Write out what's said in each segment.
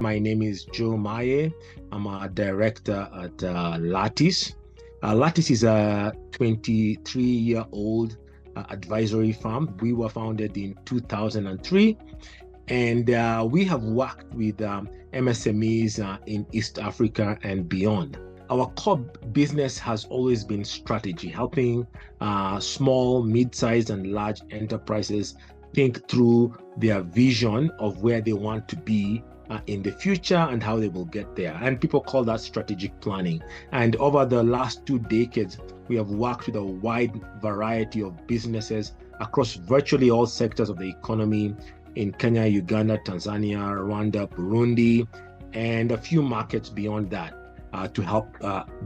My name is Joe Maye. I'm a director at Lattice. Lattice is a 23-year-old advisory firm. We were founded in 2003, and we have worked with MSMEs in East Africa and beyond. Our core business has always been strategy, helping small, mid-sized, and large enterprises think through their vision of where they want to be in the future and how they will get there. And people call that strategic planning. And over the last 2 decades, we have worked with a wide variety of businesses across virtually all sectors of the economy in Kenya, Uganda, Tanzania, Rwanda, Burundi, and a few markets beyond that to help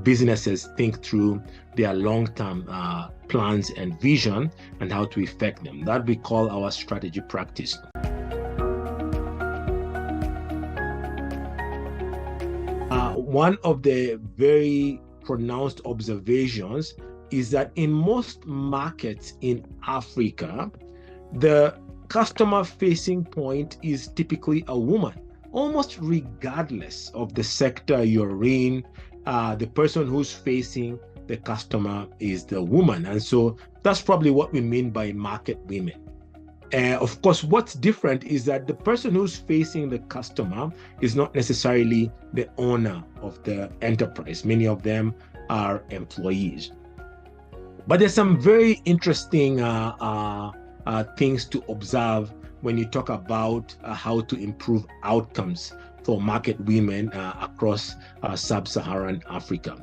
businesses think through their long-term plans and vision and how to effect them. That we call our strategy practice. One of the very pronounced observations is that in most markets in Africa, the customer-facing point is typically a woman. Almost regardless of the sector you're in, the person who's facing the customer is the woman. And so that's probably what we mean by market women. Of course, what's different is that the person who's facing the customer is not necessarily the owner of the enterprise. Many of them are employees. But there's some very interesting things to observe when you talk about how to improve outcomes for market women across sub-Saharan Africa.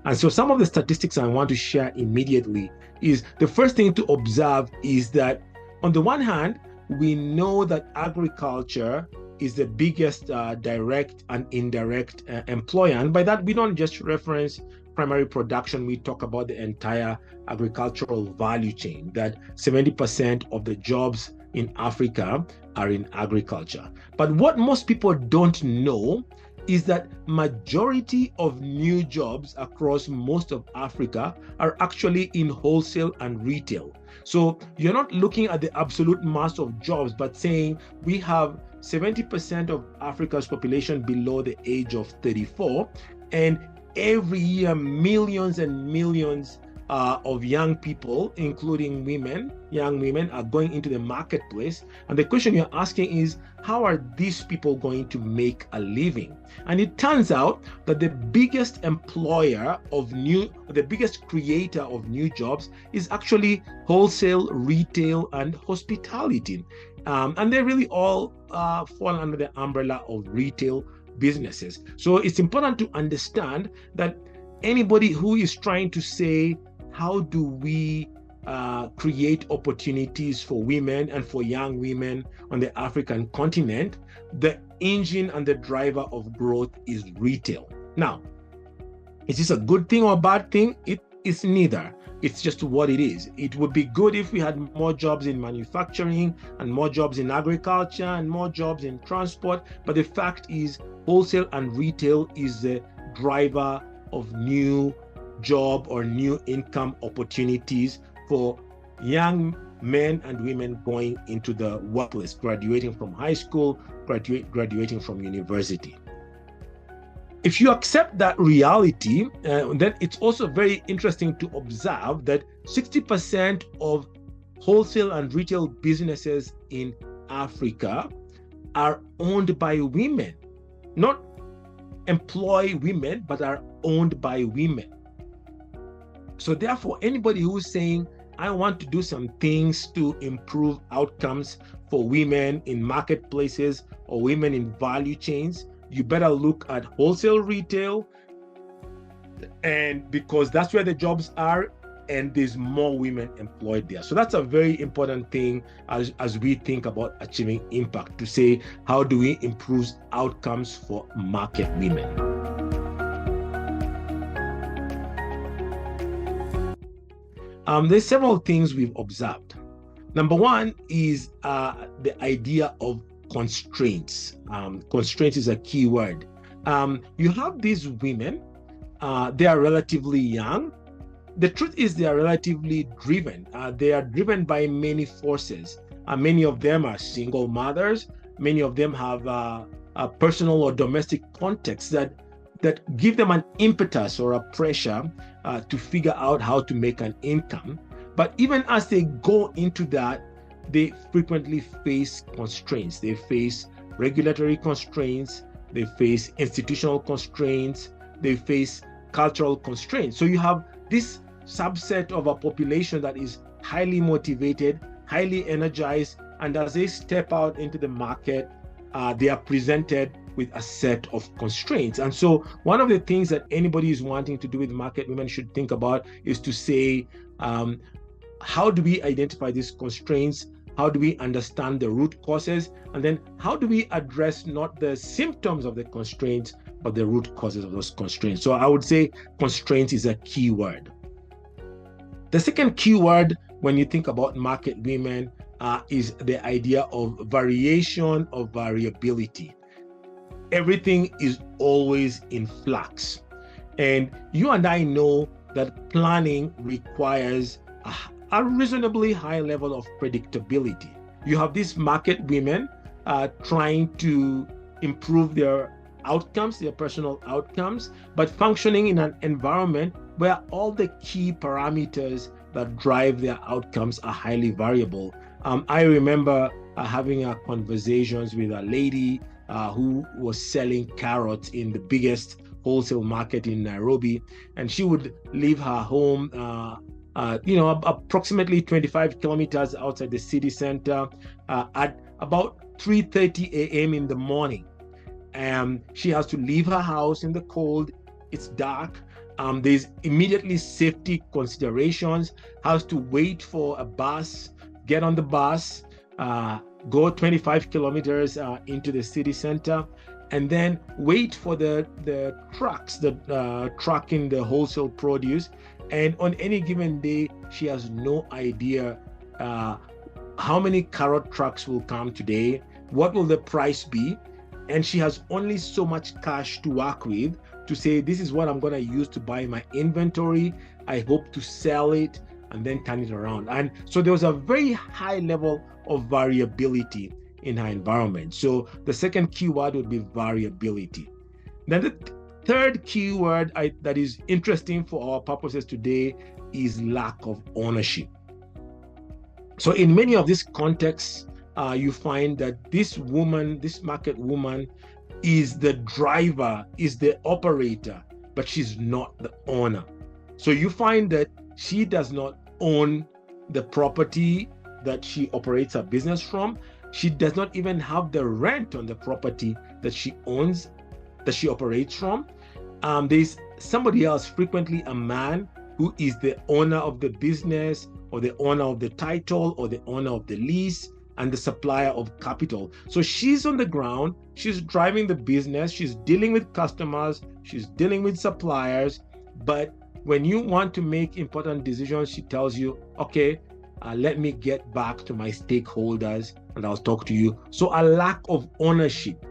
And so some of the statistics I want to share immediately is the first thing to observe is that on the one hand, we know that agriculture is the biggest direct and indirect employer. And by that, we don't just reference primary production, we talk about the entire agricultural value chain, that 70% of the jobs in Africa are in agriculture. But what most people don't know is that majority of new jobs across most of Africa are actually in wholesale and retail. So you're not looking at the absolute mass of jobs, but saying we have 70% of Africa's population below the age of 34, and every year millions and millions of young people, including young women, are going into the marketplace. And the question you're asking is, how are these people going to make a living? And it turns out that the biggest the biggest creator of new jobs is actually wholesale, retail, and hospitality. And they really all fall under the umbrella of retail businesses. So it's important to understand that anybody who is trying to say, how do we create opportunities for women and for young women on the African continent, the engine and the driver of growth is retail. Now, is this a good thing or a bad thing? It is neither. It's just what it is. It would be good if we had more jobs in manufacturing and more jobs in agriculture and more jobs in transport. But the fact is, wholesale and retail is the driver of new job or new income opportunities for young men and women going into the workplace, graduating from high school, graduating from university. If you accept that reality, then it's also very interesting to observe that 60% of wholesale and retail businesses in Africa are owned by women, not employ women, but are owned by women. So therefore, anybody who's saying, I want to do some things to improve outcomes for women in marketplaces or women in value chains, you better look at wholesale retail, and because that's where the jobs are and there's more women employed there. So that's a very important thing as we think about achieving impact, to say, how do we improve outcomes for market women? There's several things we've observed. Number one is the idea of constraints. Constraints is a key word. You have these women, they are relatively young. The truth is they are relatively driven. They are driven by many forces. Many of them are single mothers. Many of them have personal or domestic contexts that give them an impetus or a pressure to figure out how to make an income. But even as they go into that, they frequently face constraints. They face regulatory constraints, they face institutional constraints, they face cultural constraints. So you have this subset of a population that is highly motivated, highly energized, and as they step out into the market, they are presented with a set of constraints. And so one of the things that anybody is wanting to do with market women should think about is to say, how do we identify these constraints? How do we understand the root causes? And then how do we address not the symptoms of the constraints, but the root causes of those constraints? So I would say constraints is a key word. The second key word when you think about market women is the idea of variation, of variability. Everything is always in flux. And you and I know that planning requires a reasonably high level of predictability. You have these market women trying to improve their outcomes, their personal outcomes, but functioning in an environment where all the key parameters that drive their outcomes are highly variable. I remember having conversations with a lady who was selling carrots in the biggest wholesale market in Nairobi, and she would leave her home approximately 25 kilometers outside the city center at about 3:30 a.m. in the morning. She has to leave her house in the cold. It's dark. There's immediately safety considerations, has to wait for a bus, get on the bus, go 25 kilometers into the city center, and then wait for the trucks, trucking the wholesale produce. And on any given day, she has no idea how many carrot trucks will come today, what will the price be, and she has only so much cash to work with to say, this is what I'm going to use to buy my inventory. I hope to sell it and then turn it around. And so there was a very high level of variability in her environment. So the second keyword would be variability. Then the third keyword that is interesting for our purposes today is lack of ownership. So in many of these contexts, you find that this woman, this market woman, is the driver, is the operator, but she's not the owner. So you find that she does not own the property that she operates her business from. She does not even have the rent on the property that she owns, that she operates from. There's somebody else, frequently a man, who is the owner of the business, or the owner of the title, or the owner of the lease, and the supplier of capital. So she's on the ground, she's driving the business, she's dealing with customers, she's dealing with suppliers, but when you want to make important decisions, she tells you, okay, let me get back to my stakeholders and I'll talk to you. So a lack of ownership,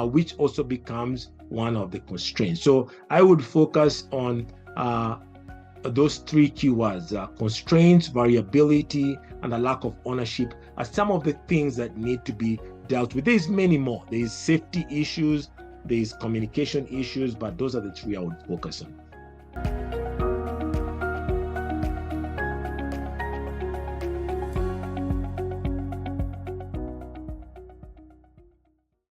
which also becomes one of the constraints. So I would focus on those three keywords, constraints, variability, and a lack of ownership, are some of the things that need to be dealt with. There's many more. There's safety issues, there's communication issues, but those are the three I would focus on.